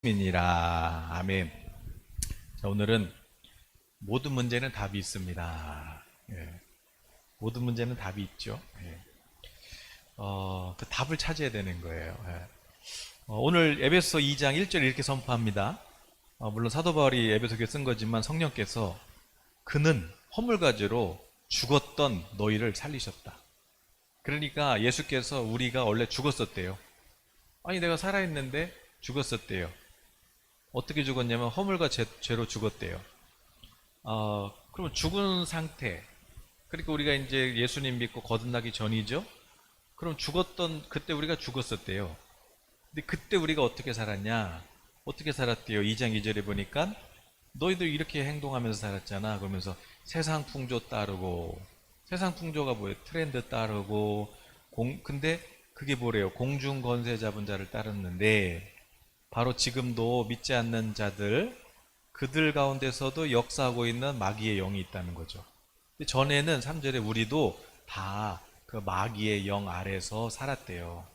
민이라 아멘. 자, 오늘은 모든 문제는 답이 있습니다. 예, 모든 문제는 답이 있죠. 예. 그 답을 찾아야 되는 거예요. 예. 오늘 에베소 2장 1절 이렇게 선포합니다. 물론 사도 바울이 에베소에 쓴 거지만 성령께서 그는 허물과죄로 죽었던 너희를 살리셨다. 그러니까 예수께서 우리가 원래 죽었었대요. 아니 내가 살아있는데 죽었었대요. 어떻게 죽었냐면 허물과 죄로 죽었대요. 그러면 죽은 상태. 그러니까 우리가 이제 예수님 믿고 거듭나기 전이죠. 그럼 죽었던 그때 우리가 죽었었대요. 근데 그때 우리가 어떻게 살았냐? 어떻게 살았대요? 2장 2절에 보니까 너희들 이렇게 행동하면서 살았잖아. 그러면서 세상 풍조 따르고, 세상 풍조가 뭐예요? 트렌드 따르고, 근데 그게 뭐래요? 공중 권세 잡은 자를 따랐는데 바로 지금도 믿지 않는 자들, 그들 가운데서도 역사하고 있는 마귀의 영이 있다는 거죠. 전에는 3절에 우리도 다 그 마귀의 영 아래서 살았대요.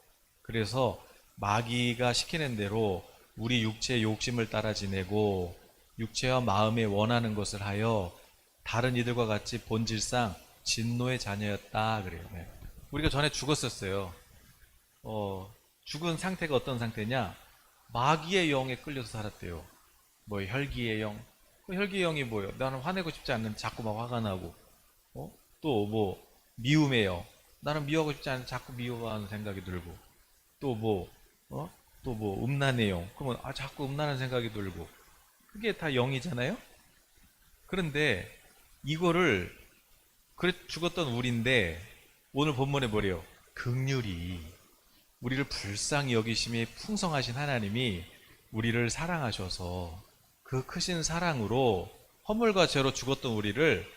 그래서 마귀가 시키는 대로 우리 육체의 욕심을 따라 지내고 육체와 마음에 원하는 것을 하여 다른 이들과 같이 본질상 진노의 자녀였다 그래요. 네. 우리가 전에 죽었었어요. 죽은 상태가 어떤 상태냐? 마귀의 영에 끌려서 살았대요. 뭐 혈기의 영. 그 혈기의 영이 뭐예요? 나는 화내고 싶지 않는데 자꾸 막 화가 나고. 또 뭐 미움의 영. 나는 미워하고 싶지 않은데 자꾸 미워하는 생각이 들고. 또 뭐, 또 뭐 음란의 영. 그러면 자꾸 음란한 생각이 들고. 그게 다 영이잖아요. 그런데 이거를 그래 죽었던 우리인데 오늘 본문에 뭐래요? 긍휼이 우리를 불쌍히 여기심이 풍성하신 하나님이 우리를 사랑하셔서 그 크신 사랑으로 허물과 죄로 죽었던 우리를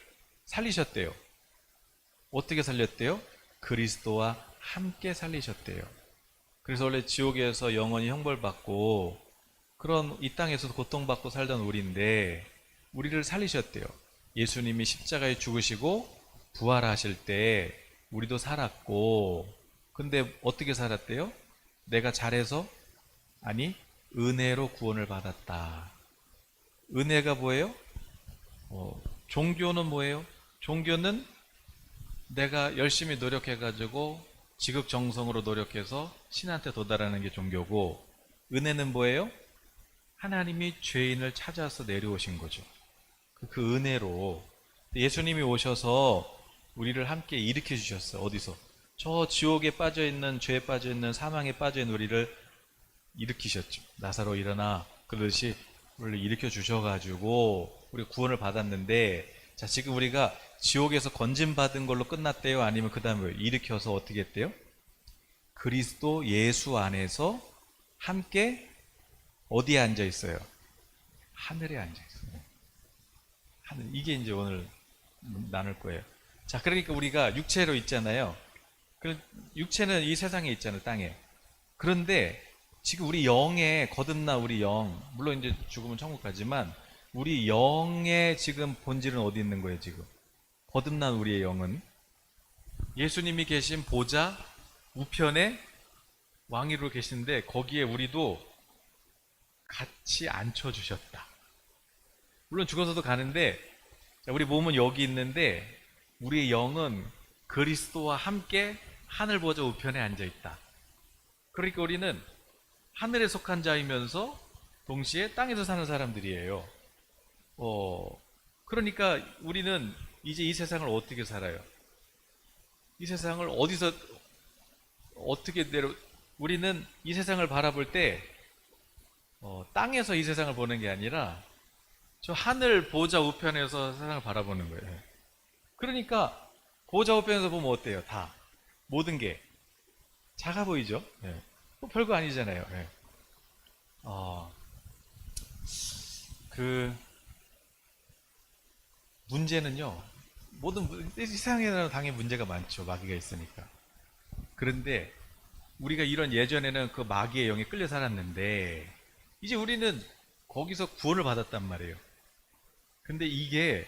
살리셨대요. 어떻게 살렸대요? 그리스도와 함께 살리셨대요. 그래서 원래 지옥에서 영원히 형벌받고 그런 이 땅에서도 고통받고 살던 우리인데 우리를 살리셨대요. 예수님이 십자가에 죽으시고 부활하실 때 우리도 살았고, 근데 어떻게 살았대요? 내가 잘해서? 아니, 은혜로 구원을 받았다. 은혜가 뭐예요? 종교는 뭐예요? 종교는 내가 열심히 노력해가지고 지극정성으로 노력해서 신한테 도달하는 게 종교고, 은혜는 뭐예요? 하나님이 죄인을 찾아서 내려오신 거죠. 그 은혜로 예수님이 오셔서 우리를 함께 일으켜 주셨어요. 어디서? 저 지옥에 빠져있는, 죄에 빠져있는, 사망에 빠져있는 우리를 일으키셨죠. 나사로 일어나. 그러듯이 우리를 일으켜 주셔가지고 우리 구원을 받았는데, 자, 지금 우리가 지옥에서 건진받은 걸로 끝났대요? 아니면 그 다음에 일으켜서 어떻게 했대요? 그리스도 예수 안에서 함께 어디에 앉아 있어요? 하늘에 앉아 있어요. 하늘. 이게 이제 오늘 나눌 거예요. 자, 그러니까 우리가 육체로 있잖아요. 육체는 이 세상에 있잖아요, 땅에. 그런데 지금 우리 영에 거듭난 우리 영, 물론 이제 죽으면 천국 가지만 우리 영의 지금 본질은 어디 있는 거예요, 지금? 거듭난 우리의 영은 예수님이 계신 보좌 우편에 왕위로 계시는데 거기에 우리도 같이 앉혀주셨다. 물론 죽어서도 가는데 우리 몸은 여기 있는데 우리의 영은 그리스도와 함께 하늘 보좌 우편에 앉아 있다. 그러니까 우리는 하늘에 속한 자이면서 동시에 땅에서 사는 사람들이에요. 그러니까 우리는 이제 이 세상을 어떻게 살아요? 이 세상을 어디서 어떻게 우리는 이 세상을 바라볼 때 땅에서 이 세상을 보는 게 아니라 저 하늘 보좌 우편에서 세상을 바라보는 거예요. 그러니까 보좌 우편에서 보면 어때요? 다 모든 게 작아 보이죠? 네. 뭐 별거 아니잖아요. 네. 그 문제는요. 이 세상에는 당연히 문제가 많죠. 마귀가 있으니까. 그런데 우리가 이런 예전에는 그 마귀의 영에 끌려 살았는데 이제 우리는 거기서 구원을 받았단 말이에요. 근데 이게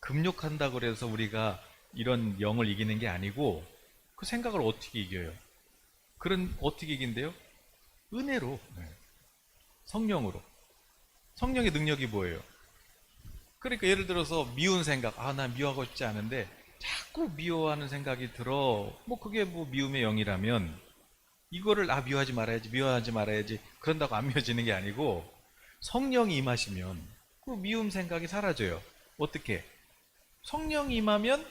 금욕한다고 해서 우리가 이런 영을 이기는 게 아니고 그 생각을 어떻게 이겨요? 어떻게 이긴대요? 은혜로. 네. 성령으로. 성령의 능력이 뭐예요? 그러니까 예를 들어서 미운 생각, 아, 나 미워하고 싶지 않은데 자꾸 미워하는 생각이 들어. 뭐 그게 뭐 미움의 영이라면 이거를 아, 미워하지 말아야지, 미워하지 말아야지 그런다고 안 미워지는 게 아니고 성령이 임하시면 그 미움 생각이 사라져요. 어떻게? 성령이 임하면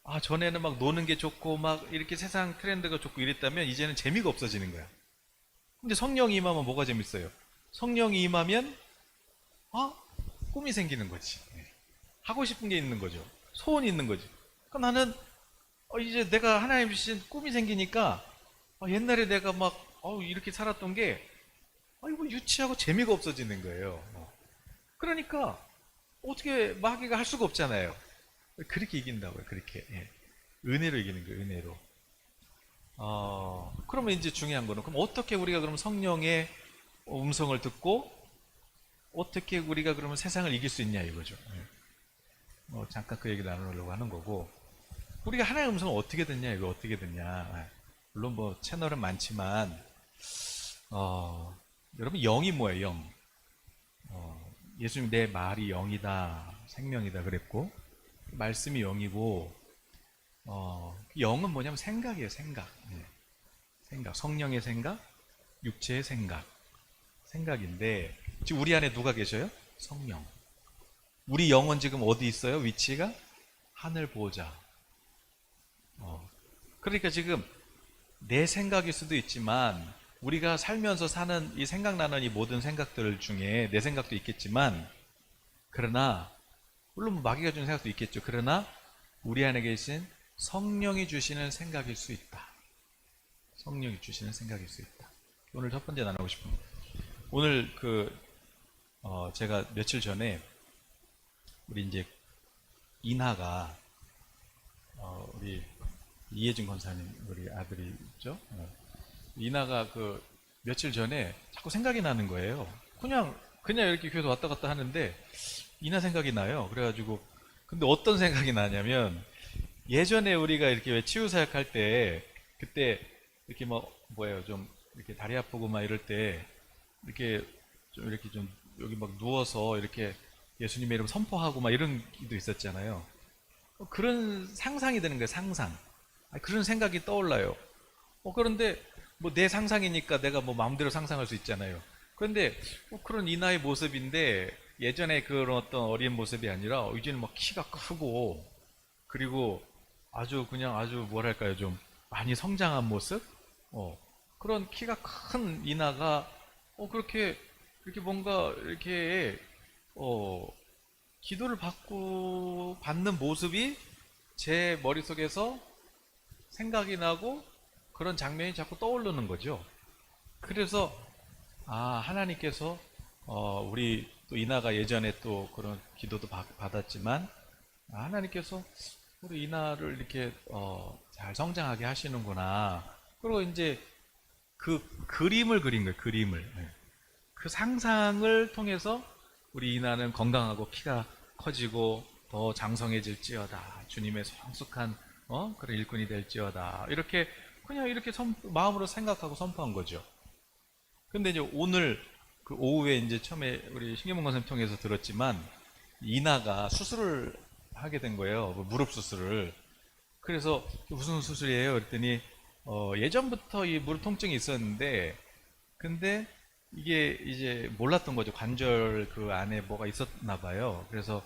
아, 전에는 막 노는 게 좋고 막 이렇게 세상 트렌드가 좋고 이랬다면 이제는 재미가 없어지는 거야. 근데 성령이 임하면 뭐가 재밌어요? 성령이 임하면 아, 꿈이 생기는 거지. 하고 싶은 게 있는 거죠. 소원이 있는 거지. 그러니까 나는 이제 내가 하나님 주신 꿈이 생기니까 옛날에 내가 막 이렇게 살았던 게 이거 유치하고 재미가 없어지는 거예요. 그러니까 어떻게 마귀가 할 수가 없잖아요. 그렇게 이긴다고요. 그렇게. 예. 은혜로 이기는 거예요. 은혜로. 그러면 이제 중요한 거는 그럼 어떻게 우리가 그럼 성령의 음성을 듣고 어떻게 우리가 그러면 세상을 이길 수 있냐 이거죠. 잠깐 그 얘기 나누려고 하는 거고 우리가 하나님의 음성을 어떻게 듣냐 이거 어떻게 듣냐. 물론 뭐 채널은 많지만 여러분 영이 뭐예요? 영. 예수님 내 말이 영이다 생명이다 그랬고 말씀이 영이고 영은 뭐냐면 생각이에요. 생각. 생각. 성령의 생각, 육체의 생각. 생각인데 지금 우리 안에 누가 계셔요? 성령. 우리 영은 지금 어디 있어요? 위치가 하늘 보좌. 그러니까 지금 내 생각일 수도 있지만 우리가 살면서 사는 이 생각나는 이 모든 생각들 중에 내 생각도 있겠지만 그러나 물론 마귀가 주는 생각도 있겠죠. 그러나 우리 안에 계신 성령이 주시는 생각일 수 있다. 성령이 주시는 생각일 수 있다. 오늘 첫 번째 나누고 싶은 오늘 제가 며칠 전에 우리 이제 이나가 우리 이혜진 권사님 우리 아들이 있죠. 이나가 며칠 전에 자꾸 생각이 나는 거예요. 그냥 이렇게 교회에서 왔다 갔다 하는데 이나 생각이 나요. 그래가지고 근데 어떤 생각이 나냐면 예전에 우리가 이렇게 왜 치유사역 할 때 그때 이렇게 뭐예요 좀 이렇게 다리 아프고 막 이럴 때 이렇게 좀 여기 막 누워서 이렇게 예수님의 이름 선포하고 막 이런 기도 있었잖아요. 그런 상상이 되는 거예요. 상상. 그런 생각이 떠올라요. 그런데 뭐 내 상상이니까 내가 뭐 마음대로 상상할 수 있잖아요. 그런데 그런 이나의 모습인데 예전에 그런 어떤 어린 모습이 아니라 이제는 막 키가 크고 그리고 아주 뭐랄까요 좀 많이 성장한 모습. 그런 키가 큰 이나가 그렇게 뭔가 이렇게 기도를 받는 모습이 제 머릿속에서 생각이 나고 그런 장면이 자꾸 떠오르는 거죠. 그래서 하나님께서 우리 또 이나가 예전에 또 그런 기도도 받았지만 하나님께서 우리 이나를 이렇게 잘 성장하게 하시는구나. 그리고 이제 그 그림을 그린 거예요. 그림을. 그 상상을 통해서 우리 이나는 건강하고 키가 커지고 더 장성해질지어다. 주님의 성숙한 그런 일꾼이 될지어다. 이렇게 그냥 이렇게 마음으로 생각하고 선포한 거죠. 근데 이제 오늘 그 오후에 이제 처음에 우리 신경문 권사님 통해서 들었지만 이나가 수술을 하게 된 거예요. 무릎 수술을. 그래서 무슨 수술이에요? 그랬더니 예전부터 이 무릎 통증이 있었는데 근데 이게 이제 몰랐던 거죠. 관절 그 안에 뭐가 있었나 봐요. 그래서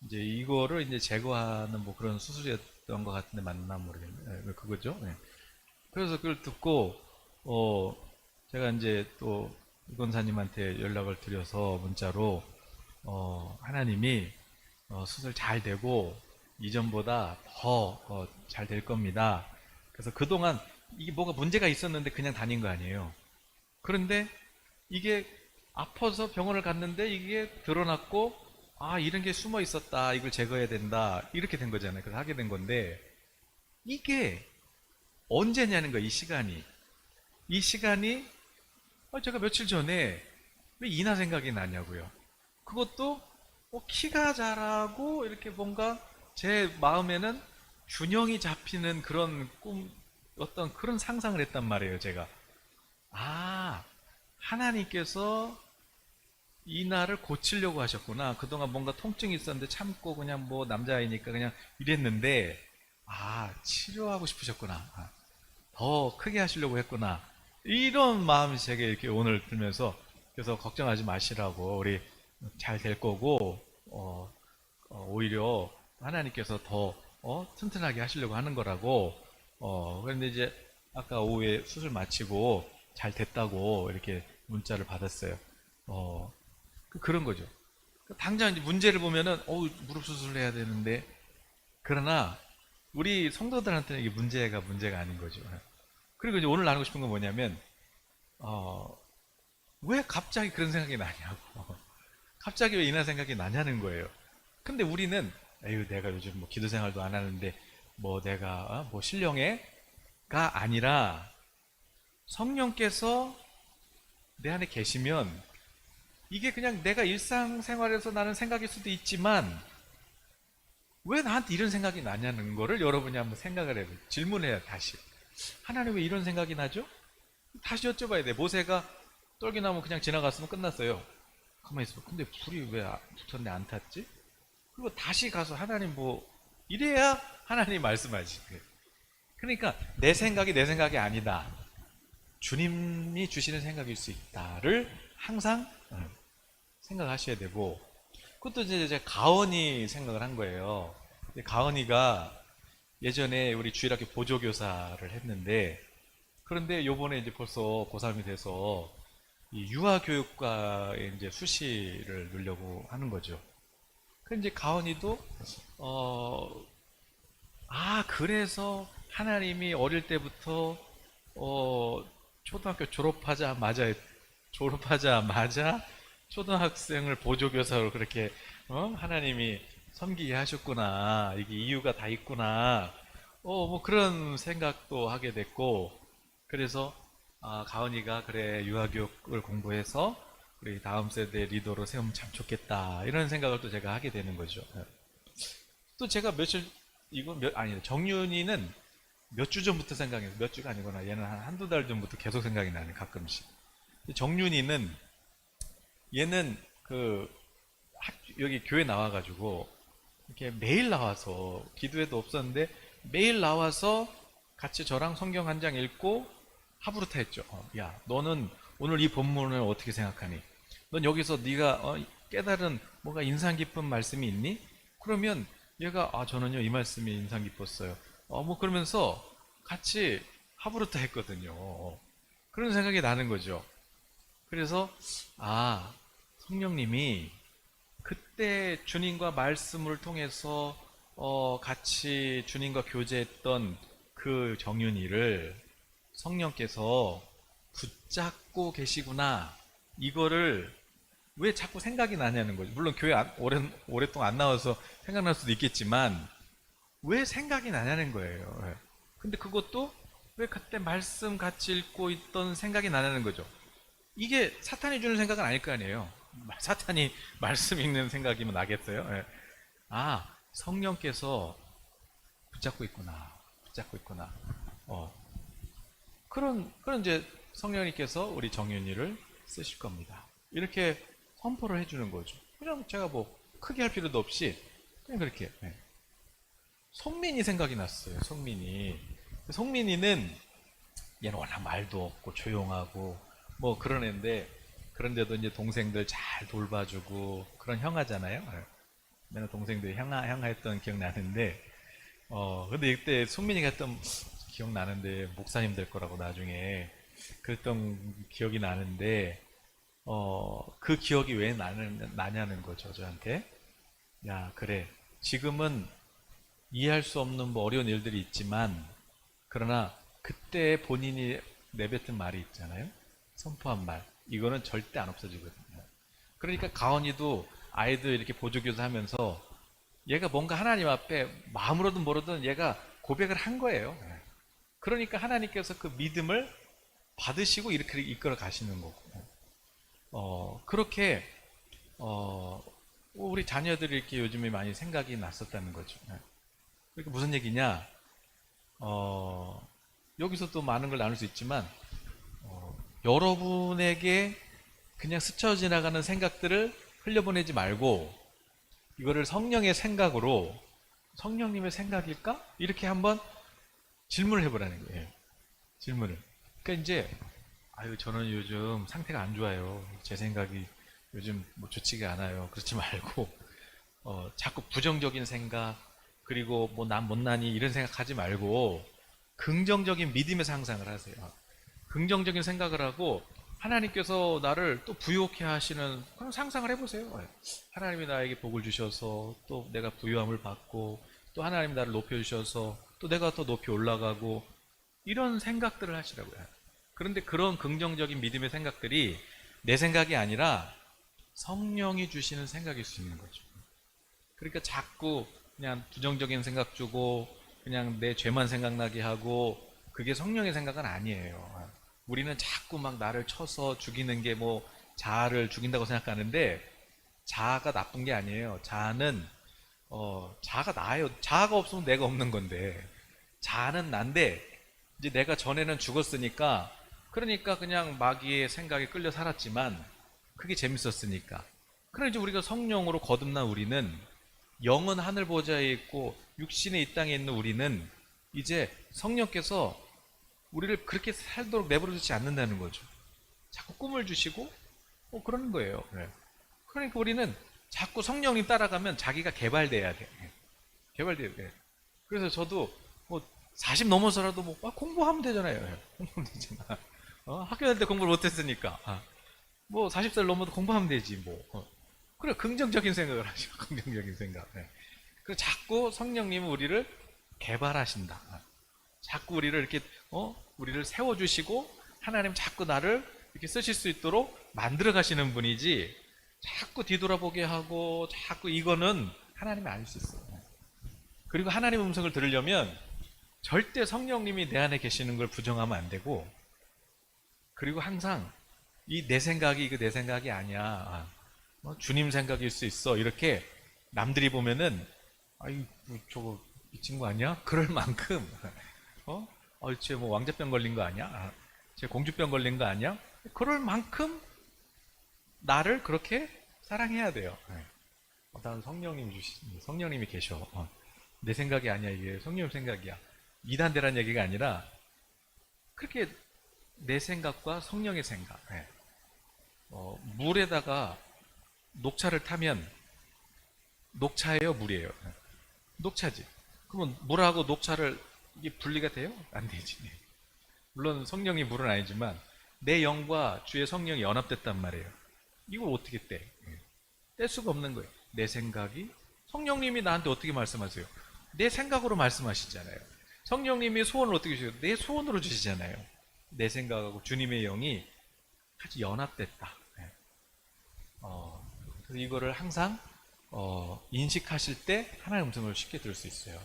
이제 이거를 이제 제거하는 뭐 그런 수술이었던 것 같은데 맞나 모르겠네요. 그거죠. 네. 그래서 그걸 듣고 제가 이제 또 권사님한테 연락을 드려서 문자로 하나님이 수술 잘 되고 이전보다 더 잘 될 겁니다. 그래서 그동안 이게 뭐가 문제가 있었는데 그냥 다닌 거 아니에요. 그런데 이게 아파서 병원을 갔는데 이게 드러났고 이런 게 숨어 있었다. 이걸 제거해야 된다. 이렇게 된 거잖아요. 그래서 하게 된 건데 이게 언제냐는 거예요. 이 시간이 제가 며칠 전에 왜 이나 생각이 나냐고요. 그것도 키가 자라고 이렇게 뭔가 제 마음에는 균형이 잡히는 그런 어떤 그런 상상을 했단 말이에요. 제가 하나님께서 이날을 고치려고 하셨구나. 그동안 뭔가 통증이 있었는데 참고 그냥 뭐 남자아이니까 그냥 이랬는데, 치료하고 싶으셨구나. 더 크게 하시려고 했구나. 이런 마음이 제게 이렇게 오늘 들면서, 그래서 걱정하지 마시라고, 우리 잘 될 거고, 오히려 하나님께서 더 튼튼하게 하시려고 하는 거라고. 그런데 이제 아까 오후에 수술 마치고 잘 됐다고 이렇게 문자를 받았어요. 그런 거죠. 당장 이제 문제를 보면은 무릎 수술을 해야 되는데, 그러나 우리 성도들한테는 이게 문제가 아닌 거죠. 그리고 이제 오늘 나누고 싶은 건 뭐냐면, 왜 갑자기 그런 생각이 나냐고. 갑자기 왜 이런 생각이 나냐는 거예요. 근데 우리는, 에휴, 내가 요즘 뭐 기도 생활도 안 하는데, 뭐 내가, 뭐 신령해가 아니라, 성령께서 내 안에 계시면, 이게 그냥 내가 일상생활에서 나는 생각일 수도 있지만, 왜 나한테 이런 생각이 나냐는 거를 여러분이 한번 생각을 해요. 질문해요, 다시. 하나님 왜 이런 생각이 나죠? 다시 여쭤봐야 돼. 모세가 떨기나무 그냥 지나갔으면 끝났어요. 가만히 있어. 근데 불이 왜 붙었네, 안 탔지? 그리고 다시 가서 하나님 뭐, 이래야 하나님 말씀하지. 그러니까 내 생각이 아니다. 주님이 주시는 생각일 수 있다를 항상 생각하셔야 되고, 그것도 이제 제가 가언이 생각을 한 거예요. 가언이가 예전에 우리 주일학교 보조교사를 했는데, 그런데 요번에 이제 벌써 고3이 돼서 이 유아교육과에 이제 수시를 넣으려고 하는 거죠. 그 이제 가언이도 그래서 하나님이 어릴 때부터 초등학교 졸업하자마자 초등학생을 보조교사로 그렇게 하나님이 섬기게 하셨구나. 이게 이유가 다 있구나. 뭐 그런 생각도 하게 됐고, 그래서 가은이가 그래 유아교육을 공부해서 우리 다음 세대 리더로 세우면 참 좋겠다, 이런 생각을 또 제가 하게 되는 거죠. 또 제가 정윤이는 몇 주 전부터 생각해요. 몇 주가 아니구나. 얘는 한두 달 전부터 계속 생각이 나네, 가끔씩. 정윤이는, 얘는 여기 교회 나와가지고 이렇게 매일 나와서, 기도회도 없었는데 매일 나와서 같이 저랑 성경 한 장 읽고 하부르타 했죠. 야, 너는 오늘 이 본문을 어떻게 생각하니? 넌 여기서 네가 깨달은 뭔가 인상 깊은 말씀이 있니? 그러면 얘가 저는요 이 말씀이 인상 깊었어요. 뭐 그러면서 같이 하부르타 했거든요. 그런 생각이 나는 거죠. 그래서 성령님이 그때 주님과 말씀을 통해서 같이 주님과 교제했던 그 정윤이를 성령께서 붙잡고 계시구나, 이거를 왜 자꾸 생각이 나냐는 거죠. 물론 교회 오랫동안 안 나와서 생각날 수도 있겠지만 왜 생각이 나냐는 거예요. 예. 근데 그것도 왜 그때 말씀 같이 읽고 있던 생각이 나냐는 거죠. 이게 사탄이 주는 생각은 아닐 거 아니에요. 사탄이 말씀 읽는 생각이면 나겠어요. 예. 성령께서 붙잡고 있구나. 그런 이제 성령님께서 우리 정윤이를 쓰실 겁니다. 이렇게 선포를 해주는 거죠. 그냥 제가 뭐 크게 할 필요도 없이 그냥 그렇게. 송민이 생각이 났어요. 송민이는 얘는 워낙 말도 없고 조용하고 뭐 그런 애인데, 그런데도 이제 동생들 잘 돌봐주고 그런 형아잖아요. 맨날 동생들 형아했던 기억나는데, 근데 이때 송민이가 했던 기억나는데, 목사님 될 거라고 나중에 그랬던 기억이 나는데, 그 기억이 왜 나냐는 거죠, 저한테. 야, 그래. 지금은 이해할 수 없는 뭐 어려운 일들이 있지만, 그러나 그때 본인이 내뱉은 말이 있잖아요. 선포한 말. 이거는 절대 안 없어지거든요. 그러니까 가온이도 아이들 이렇게 보조교사 하면서 얘가 뭔가 하나님 앞에 마음으로든 뭐로든 얘가 고백을 한 거예요. 그러니까 하나님께서 그 믿음을 받으시고 이렇게 이끌어 가시는 거고, 그렇게 우리 자녀들이 이렇게 요즘에 많이 생각이 났었다는 거죠. 그러니까 무슨 얘기냐? 여기서 또 많은 걸 나눌 수 있지만, 여러분에게 그냥 스쳐 지나가는 생각들을 흘려보내지 말고 이거를 성령의 생각으로 성령님의 생각일까? 이렇게 한번 질문을 해보라는 거예요. 질문을. 그러니까 이제 아유 저는 요즘 상태가 안 좋아요. 제 생각이 요즘 뭐 좋지가 않아요. 그렇지 말고 자꾸 부정적인 생각 그리고 뭐 난 못나니 이런 생각하지 말고 긍정적인 믿음의 상상을 하세요. 긍정적인 생각을 하고 하나님께서 나를 또 부유케 하시는 그런 상상을 해보세요. 하나님이 나에게 복을 주셔서 또 내가 부유함을 받고 또 하나님이 나를 높여주셔서 또 내가 더 높이 올라가고 이런 생각들을 하시라고요. 그런데 그런 긍정적인 믿음의 생각들이 내 생각이 아니라 성령이 주시는 생각일 수 있는 거죠. 그러니까 자꾸 그냥 부정적인 생각 주고 그냥 내 죄만 생각나게 하고 그게 성령의 생각은 아니에요. 우리는 자꾸 막 나를 쳐서 죽이는 게 뭐 자아를 죽인다고 생각하는데 자아가 나쁜 게 아니에요. 자아는 자아가 나예요. 자아가 없으면 내가 없는 건데 자아는 난데 이제 내가 전에는 죽었으니까 그러니까 그냥 마귀의 생각에 끌려 살았지만 그게 재밌었으니까. 그럼 이제 우리가 성령으로 거듭난 우리는 영은 하늘 보좌에 있고 육신의 이 땅에 있는 우리는 이제 성령께서 우리를 그렇게 살도록 내버려 두지 않는다는 거죠. 자꾸 꿈을 주시고 그러는 거예요. 네. 그러니까 우리는 자꾸 성령님 따라가면 자기가 개발돼야 돼. 개발돼야 돼. 그래서 저도 뭐 40 넘어서라도 뭐 공부하면 되잖아요. 공부하면 되잖아. 학교 다닐 때 공부를 못했으니까 뭐 40살 넘어도 공부하면 되지 뭐. 그래 긍정적인 생각을 하죠. 긍정적인 생각. 네. 그래서 자꾸 성령님은 우리를 개발하신다. 자꾸 우리를 이렇게 우리를 세워주시고 하나님 자꾸 나를 이렇게 쓰실 수 있도록 만들어 가시는 분이지 자꾸 뒤돌아보게 하고 자꾸 이거는 하나님이 아닐 수 있어요. 그리고 하나님의 음성을 들으려면 절대 성령님이 내 안에 계시는 걸 부정하면 안 되고 그리고 항상 이 내 생각이 이거 내 생각이 아니야. 주님 생각일 수 있어. 이렇게 남들이 보면은 아이 저거 미친 거 아니야? 그럴 만큼 쟤 뭐 왕자병 걸린 거 아니야? 쟤 공주병 걸린 거 아니야? 그럴 만큼 나를 그렇게 사랑해야 돼요. 난 성령님이 계셔. 내 생각이 아니야. 이게 성령 생각이야. 이단대란 얘기가 아니라 그렇게 내 생각과 성령의 생각. 물에다가 녹차를 타면 녹차예요, 물이에요? 녹차지. 그러면 물하고 녹차를 이게 분리가 돼요? 안 되지. 물론 성령이 물은 아니지만 내 영과 주의 성령이 연합됐단 말이에요. 이걸 어떻게 떼? 뗄 수가 없는 거예요. 내 생각이 성령님이 나한테 어떻게 말씀하세요? 내 생각으로 말씀하시잖아요. 성령님이 소원을 어떻게 주세요? 내 소원으로 주시잖아요. 내 생각하고 주님의 영이 같이 연합됐다. 그래서 이거를 항상 인식하실 때 하나님의 음성을 쉽게 들을 수 있어요.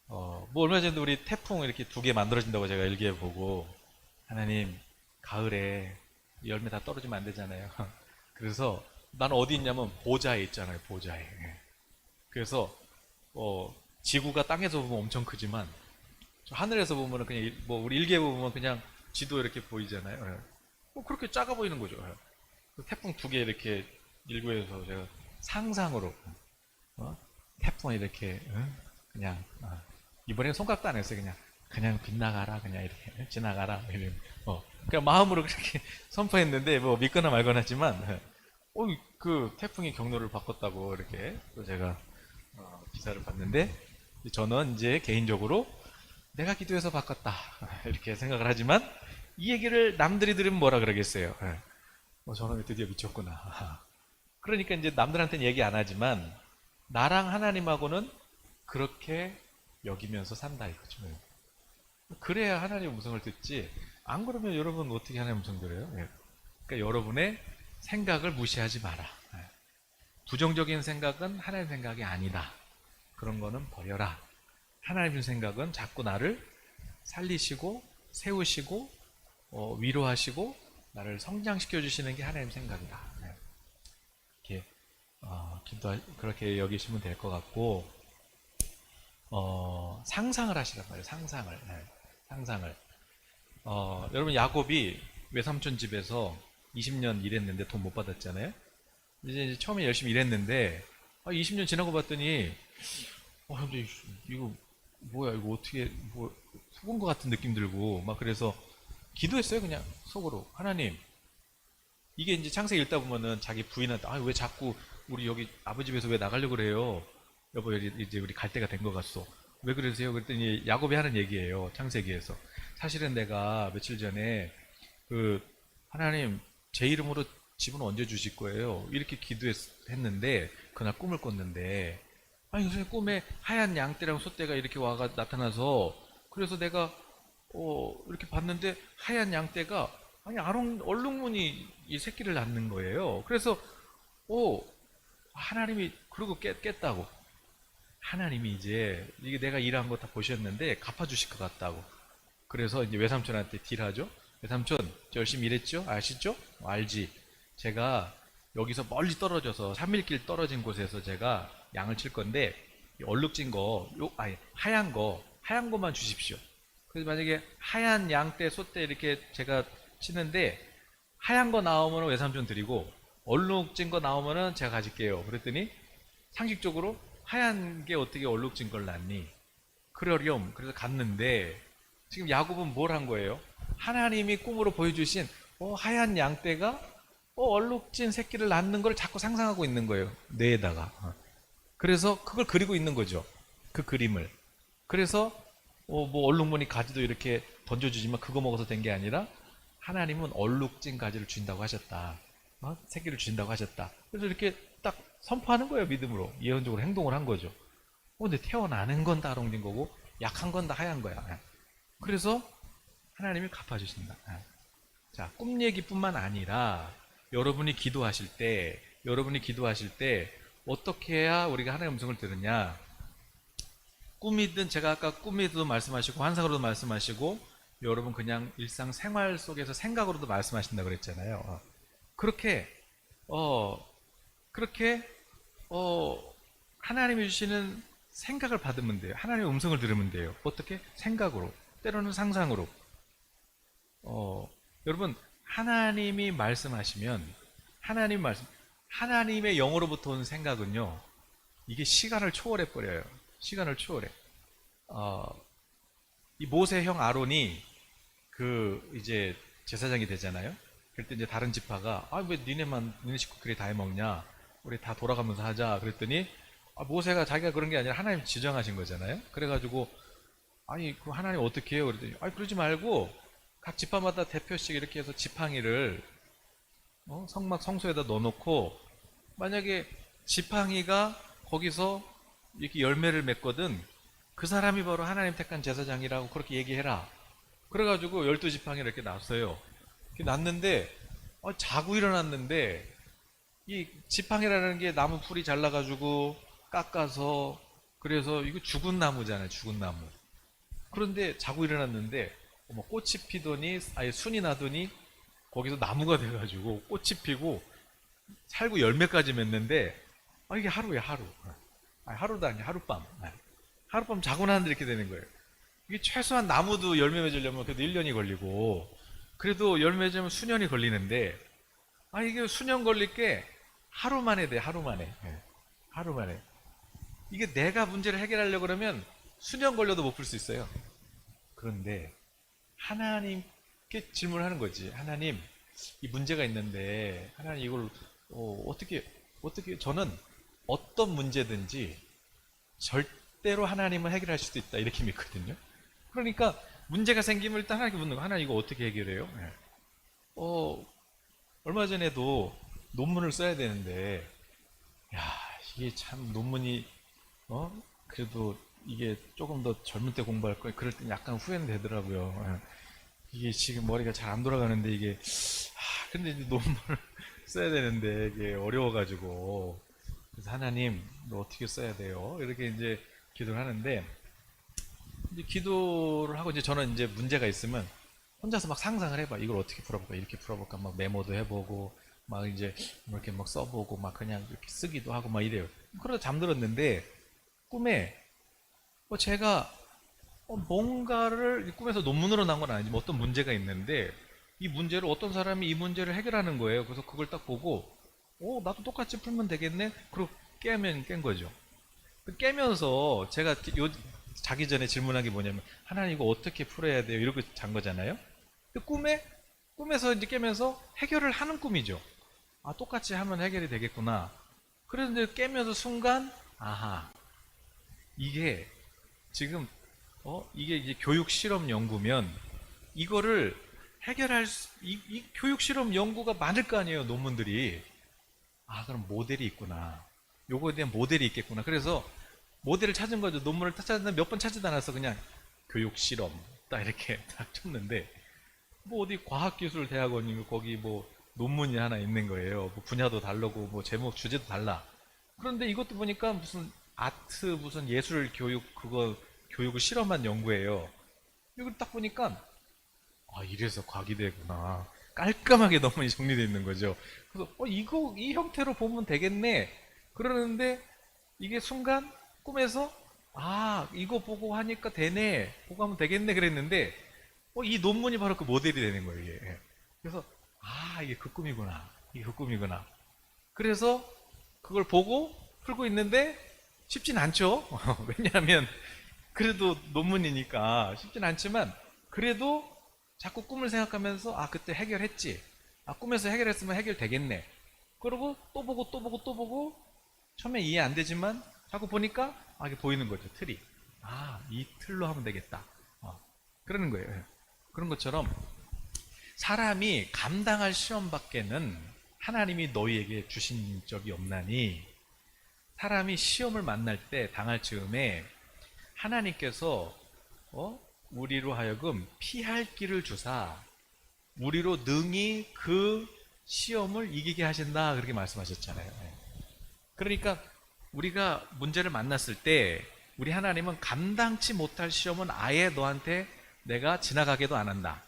뭐 얼마 전에 우리 태풍 이렇게 2개 만들어진다고 제가 일기에 보고 하나님 가을에 열매 다 떨어지면 안 되잖아요. 그래서 나는 어디 있냐면 보좌에 있잖아요. 보좌에. 그래서 지구가 땅에서 보면 엄청 크지만 하늘에서 보면 그냥 뭐 우리 일기에 보면 그냥 지도 이렇게 보이잖아요. 그렇게 작아 보이는 거죠. 태풍 2개 이렇게 일구에서 제가 상상으로 태풍이 이렇게 그냥 이번에 손각도 안 했어요. 그냥 빗나가라 그냥 이렇게 지나가라 이런 그냥 마음으로 그렇게 선포했는데 뭐 믿거나 말거나 했지만 그 태풍이 경로를 바꿨다고 이렇게 또 제가 기사를 봤는데 저는 이제 개인적으로 내가 기도해서 바꿨다 이렇게 생각을 하지만 이 얘기를 남들이 들으면 뭐라 그러겠어요. 저놈이 드디어 미쳤구나. 그러니까 이제 남들한테는 얘기 안 하지만 나랑 하나님하고는 그렇게 여기면서 산다 이거죠. 그래야 하나님의 음성을 듣지 안 그러면 여러분 어떻게 하나님의 음성 들어요? 그러니까 여러분의 생각을 무시하지 마라. 부정적인 생각은 하나님의 생각이 아니다. 그런 거는 버려라. 하나님의 생각은 자꾸 나를 살리시고 세우시고 위로하시고 나를 성장시켜 주시는 게 하나님의 생각이다. 이렇게 그렇게 여기시면 될 것 같고 상상을 하시란 말이에요. 상상을. 여러분 야곱이 외삼촌 집에서 20년 일했는데 돈 못 받았잖아요. 이제 처음에 열심히 일했는데 20년 지나고 봤더니 근데 이거 뭐야, 이거 어떻게 뭐 속은 것 같은 느낌 들고 막, 그래서 기도했어요. 그냥 속으로, 하나님, 이게 이제 창세기 읽다 보면은 자기 부인한테 왜 자꾸 우리 여기 아버지 집에서 왜 나가려고 그래요? 여보, 이제 우리 갈 때가 된 것 같소. 왜 그러세요? 그랬더니 야곱이 하는 얘기예요. 창세기에서. 사실은 내가 며칠 전에 하나님, 제 이름으로 집은 언제 주실 거예요? 이렇게 기도했는데 그날 꿈을 꿨는데, 요새 꿈에 하얀 양떼랑 소떼가 이렇게 와가 나타나서, 그래서 내가 이렇게 봤는데 하얀 양떼가 얼룩무늬 이 새끼를 낳는 거예요. 그래서 하나님이, 그러고 깼다고. 하나님이 이제 이게 내가 일한 거 다 보셨는데 갚아주실 것 같다고. 그래서 이제 외삼촌한테 딜하죠. 외삼촌, 저 열심히 일했죠? 아시죠? 알지. 제가 여기서 멀리 떨어져서 3일길 떨어진 곳에서 제가 양을 칠 건데 얼룩진 거, 하얀 거만 주십시오. 그래서 만약에 하얀 양떼, 소떼 이렇게 제가 치는데 하얀 거 나오면 외삼촌 드리고 얼룩진 거 나오면은 제가 가질게요. 그랬더니 상식적으로 하얀 게 어떻게 얼룩진 걸 낳니? 그러렴. 그래서 갔는데 지금 야곱은 뭘 한 거예요? 하나님이 꿈으로 보여주신 하얀 양떼가 얼룩진 새끼를 낳는 걸 자꾸 상상하고 있는 거예요. 뇌에다가. 그래서 그걸 그리고 있는 거죠. 그 그림을. 그래서 뭐 얼룩무늬 가지도 이렇게 던져주지만 그거 먹어서 된 게 아니라 하나님은 얼룩진 가지를 주신다고 하셨다. 새끼를 주신다고 하셨다. 그래서 이렇게 딱 선포하는 거예요. 믿음으로. 예언적으로 행동을 한 거죠. 근데 태어나는 건 다 얼룩진 거고 약한 건 다 하얀 거야. 그래서 하나님이 갚아주신다. 자, 꿈 얘기뿐만 아니라 여러분이 기도하실 때 어떻게 해야 우리가 하나님의 음성을 들으냐? 꿈이든, 제가 아까 꿈에도 말씀하시고 환상으로도 말씀하시고 여러분 그냥 일상생활 속에서 생각으로도 말씀하신다 그랬잖아요. 그렇게 하나님이 주시는 생각을 받으면 돼요. 하나님의 음성을 들으면 돼요. 어떻게? 생각으로, 때로는 상상으로. 여러분, 하나님이 말씀하시면 하나님의 영으로부터 온 생각은요, 이게 시간을 초월해 버려요. 시간을 초월해. 이 모세 형 아론이 이제 제사장이 되잖아요. 그럴 때 이제 다른 지파가 왜 니네 식구끼리 다 해먹냐? 우리 다 돌아가면서 하자. 그랬더니 모세가 자기가 그런 게 아니라 하나님 지정하신 거잖아요. 그래가지고 그 하나님 어떻게 해요? 그랬더니 그러지 말고 각 지파마다 대표씩 이렇게 해서 지팡이를 성소에다 넣어놓고, 만약에 지팡이가 거기서 이렇게 열매를 맺거든, 그 사람이 바로 하나님 택한 제사장이라고 그렇게 얘기해라. 그래가지고 12지팡이를 이렇게 놨어요. 이렇게 놨는데 자고 일어났는데 이 지팡이라는 게 나무 풀이 잘라가지고 깎아서, 그래서 이거 죽은 나무잖아요. 죽은 나무. 그런데 자고 일어났는데 꽃이 피더니 순이 나더니 거기서 나무가 돼가지고 꽃이 피고 살구 열매까지 맺는데 이게 하루에 하루. 하루도 아니야. 하룻밤. 하룻밤 자고 나는데 이렇게 되는 거예요. 이게 최소한 나무도 열매 맺으려면 그래도 1년이 걸리고, 그래도 열매 맺으면 수년이 걸리는데 이게 수년 걸릴 게 하루 만에 돼. 하루 만에. 하루 만에. 이게 내가 문제를 해결하려고 그러면 수년 걸려도 못 풀 수 있어요. 그런데 하나님께 질문하는 거지. 하나님, 이 문제가 있는데 하나님 이걸 어떻게 저는 어떤 문제든지 절대로 하나님은 해결할 수도 있다, 이렇게 믿거든요. 그러니까 문제가 생기면 일단 하나님께 묻는 거. 하나님 이거 어떻게 해결해요? 얼마 전에도 논문을 써야 되는데 이게 참 논문이 그래도 이게 조금 더 젊을 때 공부할 걸, 그럴 땐 약간 후회는 되더라고요. 이게 지금 머리가 잘 안 돌아가는데 이게 근데 이제 논문을 써야 되는데 이게 어려워가지고, 그래서 하나님 너 어떻게 써야 돼요? 이렇게 이제 기도를 하는데, 이제 기도를 하고 이제 저는 이제 문제가 있으면 혼자서 막 상상을 해봐. 이걸 어떻게 풀어볼까? 이렇게 풀어볼까? 막 메모도 해보고 막 이제 이렇게 막 써보고 막 그냥 이렇게 쓰기도 하고 막 이래요. 그러다 잠들었는데 꿈에 제가 뭔가를 꿈에서 논문으로 나온 건 아니지만 어떤 문제가 있는데 이 문제를 어떤 사람이 이 문제를 해결하는 거예요. 그래서 그걸 딱 보고 나도 똑같이 풀면 되겠네. 그리고 깬 거죠. 깨면서 제가 자기 전에 질문한 게 뭐냐면 하나님 이거 어떻게 풀어야 돼요? 이렇게 잔 거잖아요. 꿈에서 이제 깨면서 해결을 하는 꿈이죠. 아, 똑같이 하면 해결이 되겠구나. 그런데 깨면서 순간 아하, 이게 지금 이게 이제 교육 실험 연구면 이거를 이 교육 실험 연구가 많을 거 아니에요, 논문들이. 아, 그럼 모델이 있구나. 요거에 대한 모델이 있겠구나. 그래서 모델을 찾은 거죠. 논문을 찾았는데 몇 번 찾지도 않아서 그냥 교육 실험 딱 이렇게 딱 쳤는데 뭐 어디 과학기술대학원이면 거기 뭐 논문이 하나 있는 거예요. 뭐 분야도 다르고 뭐 제목 주제도 달라. 그런데 이것도 보니까 무슨 아트 무슨 예술 교육 그거 교육을 실험한 연구예요. 이걸 딱 보니까 아, 이래서 과기대구나. 깔끔하게 논문이 정리되어 있는 거죠. 그래서 이거 이 형태로 보면 되겠네. 그러는데 이게 순간 꿈에서 아, 이거 보고 하니까 되네. 보고 하면 되겠네 그랬는데 이 논문이 바로 그 모델이 되는 거예요, 이게. 예. 그래서 아, 이게 그 꿈이구나. 이게 그 꿈이구나. 그래서 그걸 보고 풀고 있는데 쉽진 않죠. 왜냐하면 그래도 논문이니까 쉽진 않지만 그래도 자꾸 꿈을 생각하면서 아, 그때 해결했지. 아, 꿈에서 해결했으면 해결되겠네. 그러고 또 보고 또 보고 또 보고 처음에 이해 안 되지만 자꾸 보니까 아, 이게 보이는 거죠, 틀이. 아, 이 틀로 하면 되겠다. 그러는 거예요. 예. 그런 것처럼 사람이 감당할 시험 밖에는 하나님이 너희에게 주신 적이 없나니 사람이 시험을 만날 때 당할 즈음에 하나님께서 우리로 하여금 피할 길을 주사 우리로 능히 그 시험을 이기게 하신다 그렇게 말씀하셨잖아요. 그러니까 우리가 문제를 만났을 때 우리 하나님은 감당치 못할 시험은 아예 너한테 내가 지나가게도 안 한다.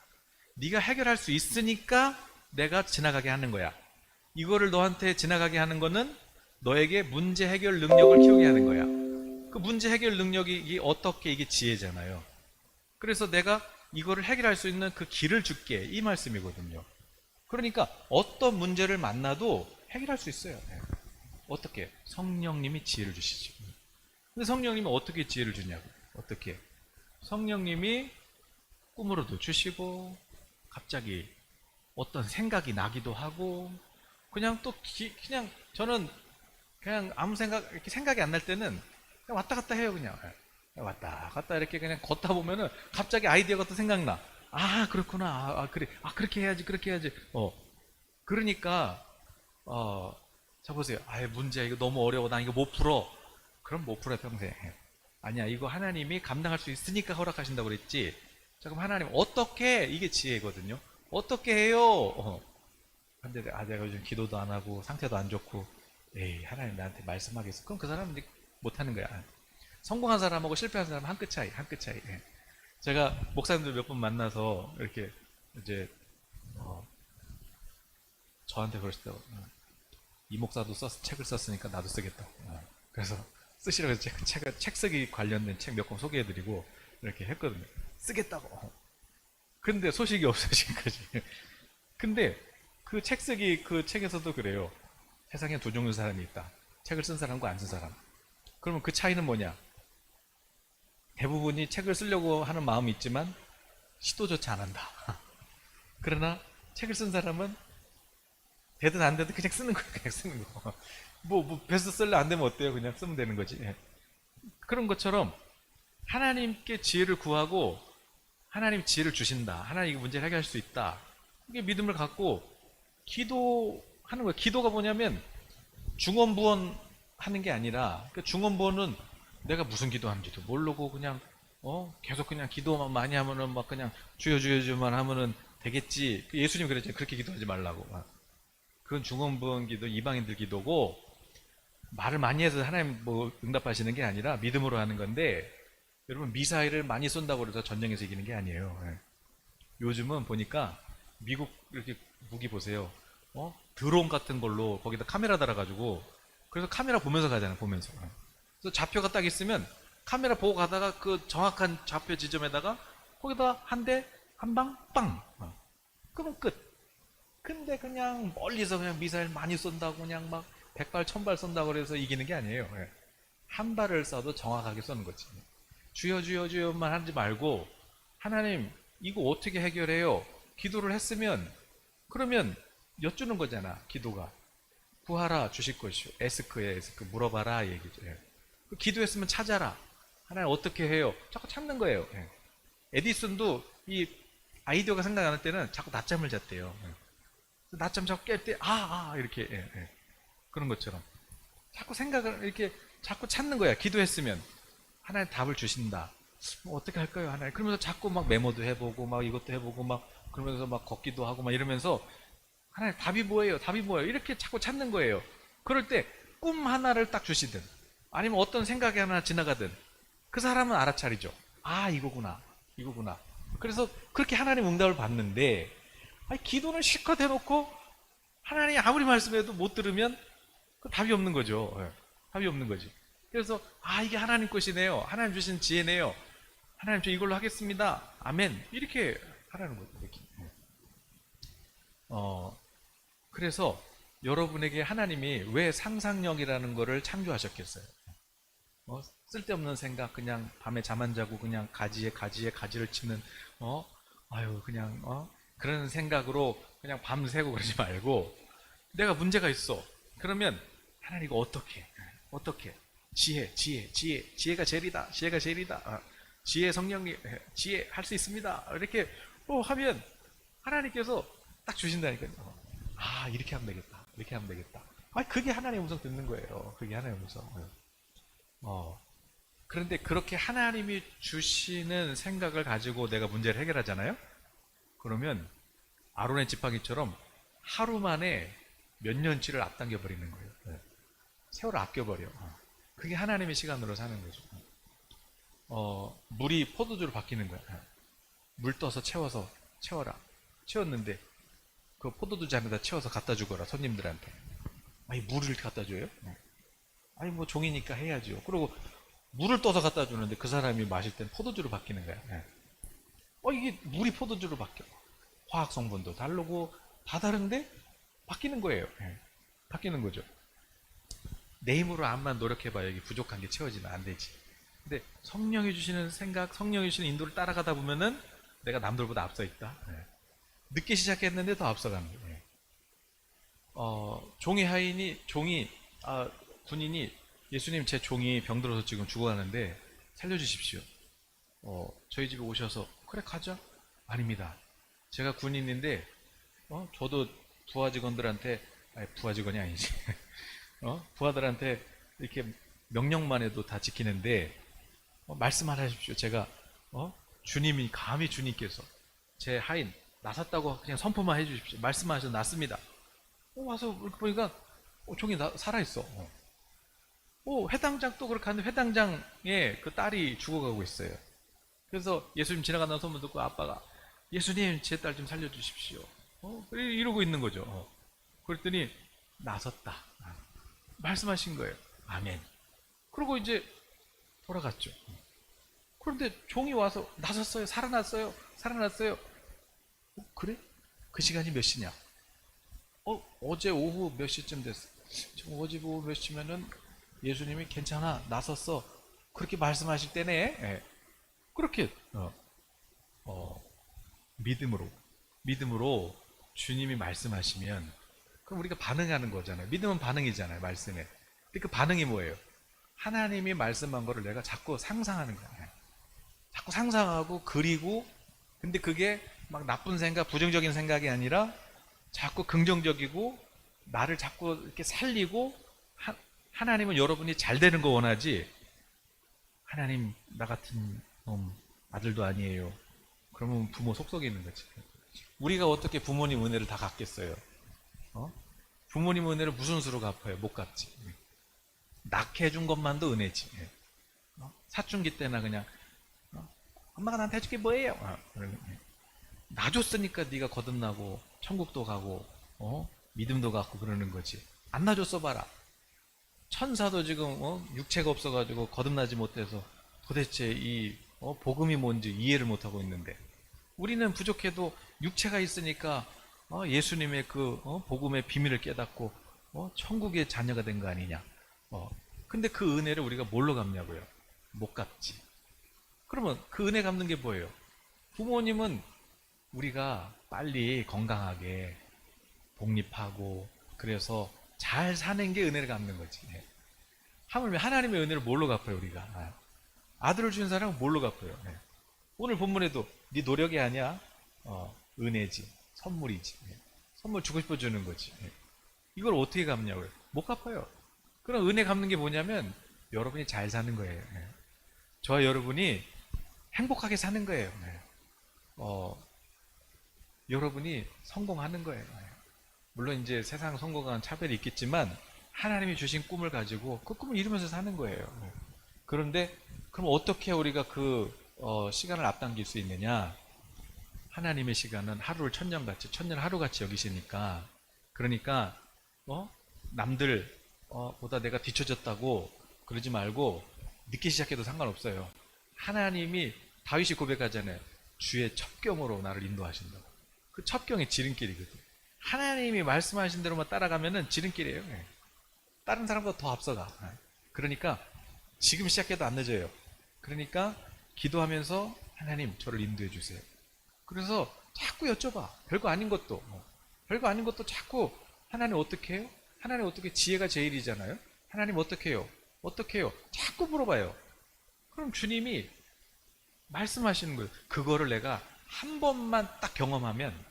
네가 해결할 수 있으니까 내가 지나가게 하는 거야. 이거를 너한테 지나가게 하는 거는 너에게 문제 해결 능력을 키우게 하는 거야. 그 문제 해결 능력이 이게 어떻게 이게 지혜잖아요. 그래서 내가 이거를 해결할 수 있는 그 길을 줄게 이 말씀이거든요. 그러니까 어떤 문제를 만나도 해결할 수 있어요. 어떻게? 성령님이 지혜를 주시죠. 근데 성령님이 어떻게 지혜를 주냐고. 어떻게? 성령님이 꿈으로도 주시고 갑자기 어떤 생각이 나기도 하고 그냥 또 그냥 저는 그냥 아무 이렇게 생각이 안 날 때는 그냥 왔다 갔다 해요. 그냥 왔다 갔다 이렇게 그냥 걷다 보면은 갑자기 아이디어가 또 생각나. 아, 그렇구나. 그래. 아, 그렇게 해야지. 그렇게 해야지. 그러니까 자 보세요. 아, 문제야. 이거 너무 어려워. 난 이거 못 풀어. 그럼 못 풀어 평생. 아니야. 이거 하나님이 감당할 수 있으니까 허락하신다고 그랬지. 자, 그럼 하나님 어떻게 이게 지혜거든요. 어떻게 해요? 근데 내가 요즘 기도도 안 하고 상태도 안 좋고 에이, 하나님 나한테 말씀하겠어. 그럼 그 사람은 이제 못하는 거야. 성공한 사람하고 실패한 사람은 한 끗 차이, 한 끗 차이. 예. 제가 목사님들 몇 번 만나서 이렇게 이제 저한테 그러시더라고요. 이 목사도 책을 썼으니까 나도 쓰겠다고. 그래서 쓰시라고 해서 책 쓰기 관련된 책 몇 권 소개해드리고 이렇게 했거든요. 쓰겠다고. 근데 소식이 없어진 거지. 근데 그 책 쓰기 그 책에서도 그래요. 세상에 두 종류 사람이 있다. 책을 쓴 사람과 안 쓴 사람. 그러면 그 차이는 뭐냐? 대부분이 책을 쓰려고 하는 마음이 있지만 시도조차 안 한다. 그러나 책을 쓴 사람은 되든 안 되든 그냥 쓰는 거예요. 그냥 쓰는 거. 뭐 베스트셀러 안 되면 어때요? 그냥 쓰면 되는 거지. 예. 그런 것처럼 하나님께 지혜를 구하고 하나님 지혜를 주신다. 하나님 이 문제를 해결할 수 있다. 이게 믿음을 갖고 기도하는 거예요. 기도가 뭐냐면 중언부언 하는 게 아니라 그 중언부언은 내가 무슨 기도하는지도 모르고 그냥 계속 그냥 기도만 많이 하면은 막 그냥 주여 주여 주만 하면은 되겠지. 예수님 그랬잖아요. 그렇게 기도하지 말라고. 그건 중언부언 기도, 이방인들 기도고 말을 많이 해서 하나님 뭐 응답하시는 게 아니라 믿음으로 하는 건데 여러분 미사일을 많이 쏜다고 해서 전쟁에서 이기는 게 아니에요. 예. 요즘은 보니까 미국 이렇게 무기 보세요. 드론 같은 걸로 거기다 카메라 달아가지고 그래서 카메라 보면서 가잖아요. 보면서. 그래서 좌표가 딱 있으면 카메라 보고 가다가 그 정확한 좌표 지점에다가 거기다 한 대, 한 방, 빵! 그러면 끝. 근데 그냥 멀리서 그냥 미사일 많이 쏜다고 그냥 막 100발, 1000발 쏜다고 그래서 이기는 게 아니에요. 예. 한 발을 쏴도 정확하게 쏘는 거지. 주여 주여 주여만 하지 말고 하나님 이거 어떻게 해결해요? 기도를 했으면 그러면 여쭈는 거잖아. 기도가. 구하라 주실 것이요. 에스크에 에스크 물어봐라 얘기죠. 예. 기도했으면 찾아라. 하나님 어떻게 해요? 자꾸 찾는 거예요. 예. 에디슨도 이 아이디어가 생각 안 날 때는 자꾸 낮잠을 잤대요. 예. 낮잠 자꾸 깰 때 이렇게 예, 예. 그런 것처럼 자꾸 생각을 이렇게 자꾸 찾는 거야. 기도했으면 하나님 답을 주신다. 뭐 어떻게 할까요, 하나님? 그러면서 자꾸 막 메모도 해보고 막 이것도 해보고 막 그러면서 막 걷기도 하고 막 이러면서 하나님 답이 뭐예요? 답이 뭐예요? 이렇게 자꾸 찾는 거예요. 그럴 때 꿈 하나를 딱 주시든 아니면 어떤 생각이 하나 지나가든 그 사람은 알아차리죠. 아 이거구나 이거구나. 그래서 그렇게 하나님 응답을 받는데 아니, 기도는 실컷 해놓고 하나님이 아무리 말씀해도 못 들으면 그 답이 없는 거죠. 예. 답이 없는 거지. 그래서 이게 하나님 것이네요. 하나님 주신 지혜네요. 하나님 저 이걸로 하겠습니다. 아멘. 이렇게 하라는 거죠. 이렇게. 그래서 여러분에게 하나님이 왜 상상력이라는 거를 창조하셨겠어요? 쓸데없는 생각, 그냥 밤에 잠 안 자고 그냥 가지에 가지를 치는, 그런 생각으로 그냥 밤새고 그러지 말고, 내가 문제가 있어. 그러면, 하나님 이거 어떻게? 지혜가 제일이다. 지혜 성령이, 지혜 할 수 있습니다. 이렇게 하면, 하나님께서 딱 주신다니까요. 이렇게 하면 되겠다. 그게 하나님의 음성 듣는 거예요. 그게 하나님의 음성. 그런데 그렇게 하나님이 주시는 생각을 가지고 내가 문제를 해결하잖아요? 그러면 아론의 지팡이처럼 하루 만에 몇 년치를 앞당겨 버리는 거예요. 세월을 아껴버려. 그게 하나님의 시간으로 사는 거죠. 물이 포도주로 바뀌는 거야. 물 떠서 채워라. 채웠는데 그 포도주 잔에다 채워서 갖다 주거라, 손님들한테. 물을 갖다 줘요? 뭐 종이니까 해야죠. 그리고 물을 떠서 갖다 주는데 그 사람이 마실 땐 포도주로 바뀌는 거야. 이게 물이 포도주로 바뀌어. 화학 성분도 다르고 다 다른데 바뀌는 거예요. 바뀌는 거죠. 내 힘으로 암만 노력해봐야 이게 부족한 게 채워지면 안 되지. 근데 성령이 주시는 생각, 성령이 주시는 인도를 따라가다 보면은 내가 남들보다 앞서 있다. 늦게 시작했는데 더 앞서가는 거예요. 군인이 예수님 제 종이 병들어서 지금 죽어가는데 살려주십시오. 저희 집에 오셔서 그래 가자. 아닙니다. 제가 군인인데 저도 부하 직원들한테 부하 직원이 아니지. 부하들한테 이렇게 명령만 해도 다 지키는데 말씀만 하십시오. 제가 주님이 감히 주님께서 제 하인 나섰다고 그냥 선포만 해주십시오. 말씀하셔서 났습니다. 와서 보니까 종이 살아있어. 회당장 또 그렇게 하는데 회당장의 그 딸이 죽어가고 있어요. 그래서 예수님 지나가는 소문 듣고 아빠가 예수님 제 딸 좀 살려주십시오. 이러고 있는 거죠. 그랬더니 나섰다. 말씀하신 거예요. 아멘. 그리고 이제 돌아갔죠. 그런데 종이 와서 나섰어요. 살아났어요. 그래? 그 시간이 몇 시냐? 어제 오후 몇 시쯤 됐어? 어제 오후 몇 시면은 예수님이 괜찮아 나섰어 그렇게 말씀하실 때네. 그렇게 믿음으로 주님이 말씀하시면 그럼 우리가 반응하는 거잖아요. 믿음은 반응이잖아요. 말씀에. 근데 그 반응이 뭐예요? 하나님이 말씀한 거를 내가 자꾸 상상하는 거예요. 자꾸 상상하고 그리고 근데 그게 막 나쁜 생각, 부정적인 생각이 아니라 자꾸 긍정적이고 나를 자꾸 이렇게 살리고 하나님은 여러분이 잘 되는 거 원하지 하나님 나 같은 아들도 아니에요. 그러면 부모 속속에 있는 거지. 우리가 어떻게 부모님 은혜를 다 갚겠어요? 부모님 은혜를 무슨 수로 갚아요? 못 갚지. 낳게 해준 것만도 은혜지. 사춘기 때나 그냥 엄마가 나한테 해줄 게 뭐예요? 놔줬으니까 네가 거듭나고 천국도 가고 믿음도 갖고 그러는 거지. 안 놔줬어 봐라. 천사도 지금 육체가 없어가지고 거듭나지 못해서 도대체 이 복음이 뭔지 이해를 못하고 있는데 우리는 부족해도 육체가 있으니까 예수님의 그 복음의 비밀을 깨닫고 천국의 자녀가 된 거 아니냐. 근데 그 은혜를 우리가 뭘로 갚냐고요? 못 갚지. 그러면 그 은혜 갚는 게 뭐예요? 부모님은 우리가 빨리 건강하게 독립하고 그래서 잘 사는 게 은혜를 갚는 거지. 하물며 하나님의 은혜를 뭘로 갚아요 우리가? 아들을 주신 사람은 뭘로 갚아요? 오늘 본문에도 네 노력이 아니야. 은혜지, 선물이지. 선물 주고 싶어 주는 거지. 이걸 어떻게 갚냐고요? 못 갚아요. 그럼 은혜 갚는 게 뭐냐면 여러분이 잘 사는 거예요. 저와 여러분이 행복하게 사는 거예요. 여러분이 성공하는 거예요. 물론 이제 세상 성공한 차별이 있겠지만 하나님이 주신 꿈을 가지고 그 꿈을 이루면서 사는 거예요. 그런데 그럼 어떻게 우리가 그 시간을 앞당길 수 있느냐? 하나님의 시간은 하루를 천년같이 천년 하루같이 여기시니까 그러니까 남들 보다 내가 뒤처졌다고 그러지 말고 늦게 시작해도 상관없어요. 하나님이 다윗이 고백하잖아요. 주의 첩경으로 나를 인도하신다고. 그 첩경이 지름길이거든. 하나님이 말씀하신 대로만 따라가면은 지름길이에요. 다른 사람보다 더 앞서가. 그러니까 지금 시작해도 안 늦어요. 그러니까 기도하면서 하나님 저를 인도해 주세요. 그래서 자꾸 여쭤봐. 별거 아닌 것도. 별거 아닌 것도 자꾸 하나님 어떻게 해요? 하나님 어떻게 지혜가 제일이잖아요. 하나님 어떻게 해요? 어떻게 해요? 자꾸 물어봐요. 그럼 주님이 말씀하시는 거예요. 그거를 내가 한 번만 딱 경험하면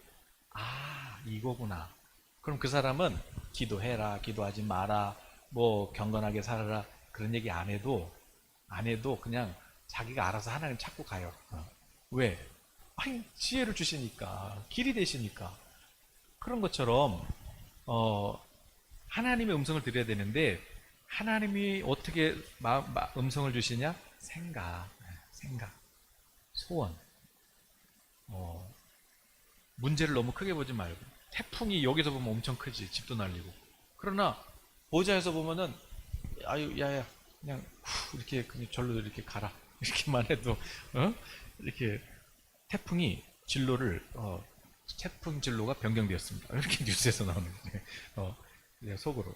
이거구나. 그럼 그 사람은 기도해라, 기도하지 마라, 뭐 경건하게 살아라 그런 얘기 안 해도 그냥 자기가 알아서 하나님 찾고 가요. 왜? 아니 지혜를 주시니까, 길이 되시니까. 그런 것처럼 하나님의 음성을 들어야 되는데 하나님이 어떻게 음성을 주시냐? 생각, 소원. 문제를 너무 크게 보지 말고. 태풍이 여기서 보면 엄청 크지, 집도 날리고. 그러나 보좌에서 보면은 아유 야야 그냥 이렇게 그냥 절로 이렇게 가라 이렇게만 해도 이렇게 태풍이 진로를 태풍 진로가 변경되었습니다. 이렇게 뉴스에서 나오는데 속으로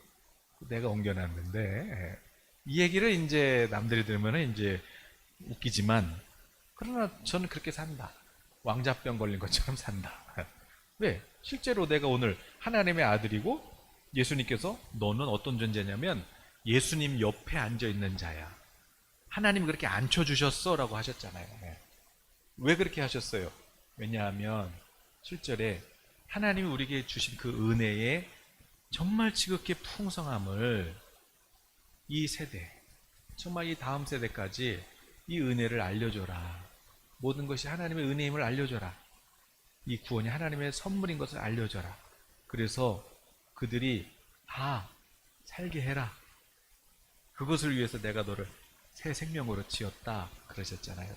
내가 옮겨놨는데 이 얘기를 이제 남들이 들으면 이제 웃기지만 그러나 저는 그렇게 산다. 왕자병 걸린 것처럼 산다. 왜? 실제로 내가 오늘 하나님의 아들이고 예수님께서 너는 어떤 존재냐면 예수님 옆에 앉아있는 자야. 하나님이 그렇게 앉혀주셨어 라고 하셨잖아요. 왜 그렇게 하셨어요? 왜냐하면 7절에 하나님이 우리에게 주신 그 은혜의 정말 지극히 풍성함을 이 세대, 정말 이 다음 세대까지 이 은혜를 알려줘라. 모든 것이 하나님의 은혜임을 알려줘라. 이 구원이 하나님의 선물인 것을 알려줘라. 그래서 그들이 다 살게 해라. 그것을 위해서 내가 너를 새 생명으로 지었다 그러셨잖아요.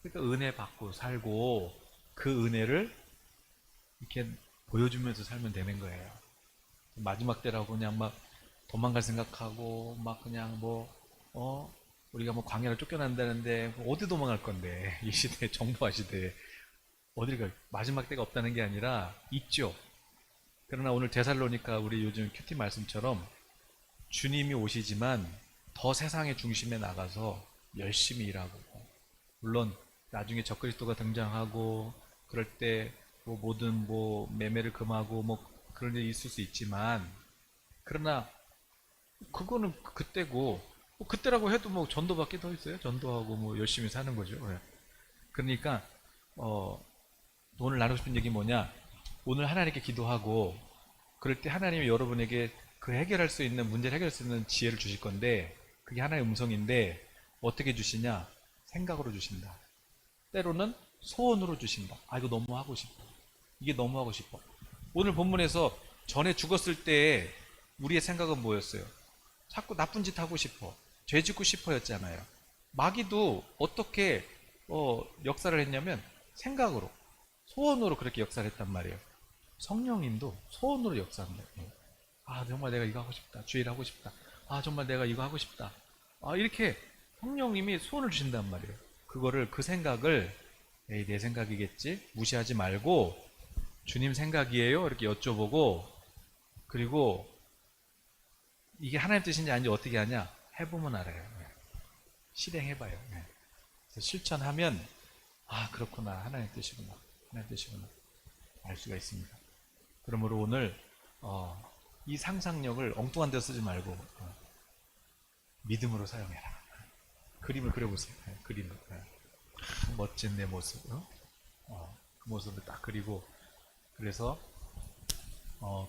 그러니까 은혜 받고 살고 그 은혜를 이렇게 보여주면서 살면 되는 거예요. 마지막 때라고 그냥 막 도망갈 생각하고 막 그냥 우리가 뭐 광야를 쫓겨난다는데 어디 도망갈 건데 이 시대 정보화 시대에 어딜 갈 마지막 때가 없다는 게 아니라 있죠. 그러나 오늘 데살로니가 우리 요즘 큐티 말씀처럼 주님이 오시지만 더 세상의 중심에 나가서 열심히 일하고 물론 나중에 적그리스도가 등장하고 그럴 때 모든 매매를 금하고 그런 일이 있을 수 있지만 그러나 그거는 그때고 그때라고 해도 전도밖에 더 있어요. 전도하고 열심히 사는 거죠. 그러니까 오늘 나누고 싶은 얘기 뭐냐? 오늘 하나님께 기도하고 그럴 때 하나님이 여러분에게 그 해결할 수 있는 문제를 해결할 수 있는 지혜를 주실 건데 그게 하나의 음성인데 어떻게 주시냐? 생각으로 주신다. 때로는 소원으로 주신다. 이거 너무 하고 싶어. 이게 너무 하고 싶어. 오늘 본문에서 전에 죽었을 때 우리의 생각은 뭐였어요? 자꾸 나쁜 짓 하고 싶어. 죄 짓고 싶어였잖아요. 마귀도 어떻게 역사를 했냐면 생각으로, 소원으로 그렇게 역사를 했단 말이에요. 성령님도 소원으로 역사합니다. 정말 내가 이거 하고 싶다. 주일 하고 싶다. 정말 내가 이거 하고 싶다. 이렇게 성령님이 소원을 주신단 말이에요. 그 생각을 에이 내 생각이겠지 무시하지 말고 주님 생각이에요? 이렇게 여쭤보고, 그리고 이게 하나님 뜻인지 아닌지 어떻게 하냐? 해보면 알아요. 실행해봐요. 그래서 실천하면 아 그렇구나, 하나님 뜻이구나, 하나님 뜻이구나 알 수가 있습니다. 그러므로 오늘 이 상상력을 엉뚱한 데 쓰지 말고 믿음으로 사용해라. 그림을 그려보세요. 그림을. 멋진 내 모습, 그 모습을 딱 그리고, 그래서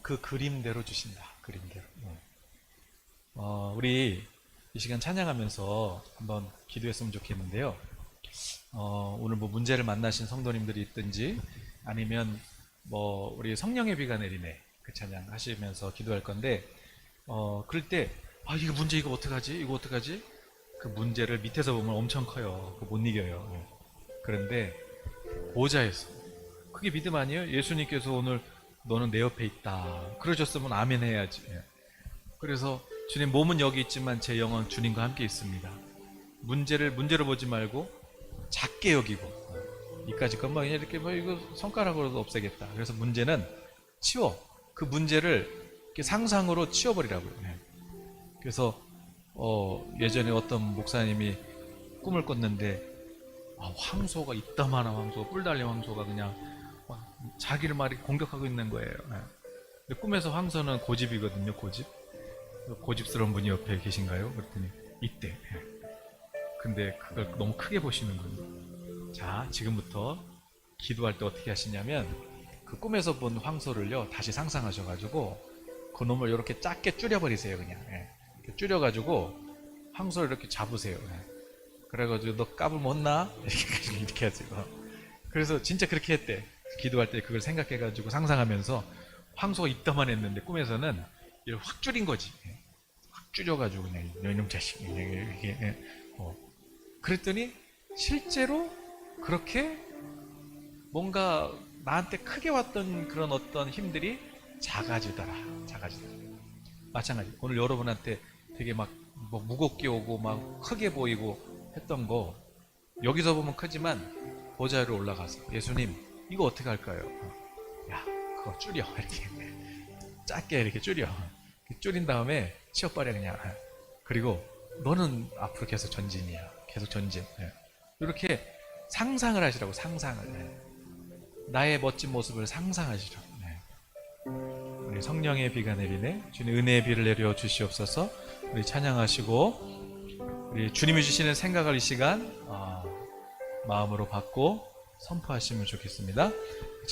그 그림대로 주신다. 그림대로. 우리 이 시간 찬양하면서 한번 기도했으면 좋겠는데요. 오늘 뭐 문제를 만나신 성도님들이 있든지 아니면 뭐 우리 성령의 비가 내리네 그 찬양 하시면서 기도할 건데, 그럴 때 이거 문제, 이거 어떡하지, 이거 어떡하지, 그 문제를 밑에서 보면 엄청 커요. 못 이겨요. 그런데 보좌에서, 그게 믿음 아니에요? 예수님께서 오늘 너는 내 옆에 있다 그러셨으면 아멘 해야지. 그래서 주님, 몸은 여기 있지만 제 영혼 주님과 함께 있습니다. 문제를 문제로 보지 말고 작게 여기고, 이까지 것만 이렇게 이거 손가락으로도 없애겠다. 그래서 문제는 치워. 그 문제를 이렇게 상상으로 치워버리라고요. 그래서 예전에 어떤 목사님이 꿈을 꿨는데 황소가, 이따만한 황소, 뿔 달린 황소가 그냥 자기를 막 공격하고 있는 거예요. 근데 꿈에서 황소는 고집이거든요. 고집스러운 분이 옆에 계신가요? 그랬더니 이때. 근데 그걸 너무 크게 보시는군요. 자, 지금부터 기도할 때 어떻게 하시냐면 그 꿈에서 본 황소를요 다시 상상하셔가지고 그 놈을 이렇게 작게 줄여버리세요. 그냥 이렇게 줄여가지고 황소를 이렇게 잡으세요. 그래가지고 너 까불 못 나? 이렇게 하세요. 그래서 진짜 그렇게 했대. 기도할 때 그걸 생각해가지고 상상하면서 황소가 이따만 했는데 꿈에서는 이걸 확 줄인 거지. 확 줄여가지고 그냥 이놈 자식 이렇게. 그랬더니 실제로 그렇게 뭔가 나한테 크게 왔던 그런 어떤 힘들이 작아지더라. 마찬가지. 오늘 여러분한테 되게 막 뭐 무겁게 오고 막 크게 보이고 했던 거, 여기서 보면 크지만 보좌 위로 올라가서 예수님 이거 어떻게 할까요? 야, 그거 줄여. 이렇게 작게 이렇게 줄여. 줄인 다음에 치워버려 그냥. 그리고 너는 앞으로 계속 전진이야. 계속 전진. 이렇게 상상을 하시라고. 상상을. 나의 멋진 모습을 상상하시라고. 우리 성령의 비가 내리네. 주님 은혜의 비를 내려 주시옵소서. 우리 찬양하시고 우리 주님이 주시는 생각할 이 시간 마음으로 받고 선포하시면 좋겠습니다. 같이